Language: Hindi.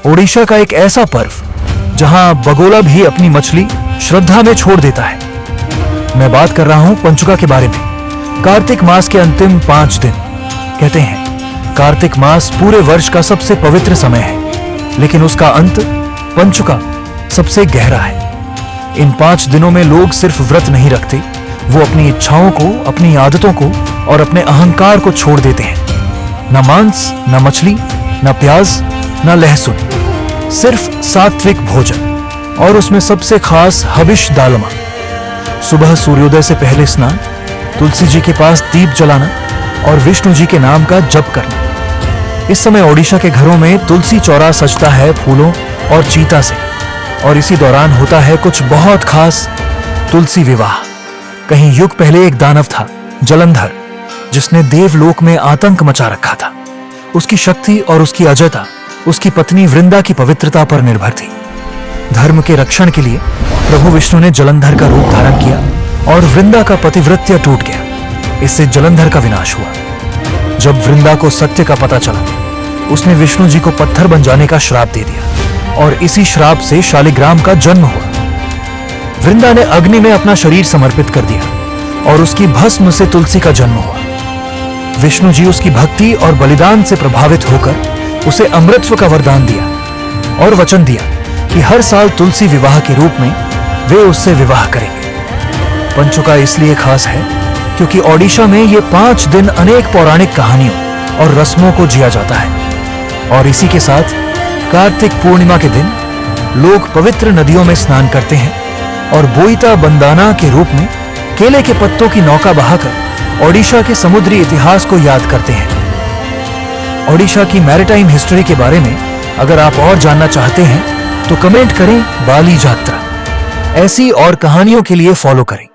ओडिशा का एक ऐसा पर्व जहां बगोला भी अपनी मछली श्रद्धा में छोड़ देता है। मैं बात कर रहा हूं पंचुका के बारे में। कार्तिक मास के अंतिम 5 दिन। कहते हैं कार्तिक मास पूरे वर्ष का सबसे पवित्र समय है, लेकिन उसका अंत पंचुका सबसे गहरा है। इन 5 दिनों में लोग सिर्फ व्रत नहीं रखते, वो अपनी इच्छाओं को, अपनी आदतों को और अपने अहंकार को छोड़ देते हैं। न मांस, न मछली, न प्याज, न लहसुन, सिर्फ सात्विक भोजन, और उसमें सबसे खास हबिश दालमा। सुबह सूर्योदय से पहले स्नान, तुलसी जी के पास दीप जलाना और विष्णु जी के नाम का जप करना। इस समय ओडिशा के घरों में तुलसी चौरा सजता है फूलों और चीता से, और इसी दौरान होता है कुछ बहुत खास, तुलसी विवाह। कहीं युग पहले एक दानव था, जलंधर, जिसने देवलोक में आतंक मचा रखा था। उसकी शक्ति और उसकी अजयता उसकी पत्नी वृंदा की पवित्रता पर निर्भर थी। धर्म के रक्षण के लिए प्रभु विष्णु ने जलंधर का रूप धारण किया और वृंदा का पतिव्रत्य टूट गया। इससे जलंधर का विनाश हुआ। जब वृंदा को सत्य का पता चला, उसने विष्णु जी को पत्थर बन जाने का श्राप दे दिया, और इसी श्राप से शालिग्राम का जन्म हुआ। वृंदा ने अग्नि में अपना शरीर समर्पित कर दिया और उसकी भस्म से तुलसी का जन्म हुआ। विष्णु जी उसकी भक्ति और बलिदान से प्रभावित होकर उसे अमृतत्व का वरदान दिया और वचन दिया कि हर साल तुलसी विवाह के रूप में वे उससे विवाह करेंगे। पंचुका इसलिए खास है क्योंकि ओडिशा में ये 5 दिन अनेक पौराणिक कहानियों और रस्मों को जिया जाता है। और इसी के साथ कार्तिक पूर्णिमा के दिन लोग पवित्र नदियों में स्नान करते हैं और बोईता बंदाना के रूप में केले के पत्तों की नौका बहाकर ओडिशा के समुद्री इतिहास को याद करते हैं। ओडिशा की मैरीटाइम हिस्ट्री के बारे में अगर आप और जानना चाहते हैं तो कमेंट करें बाली यात्रा। ऐसी और कहानियों के लिए फॉलो करें।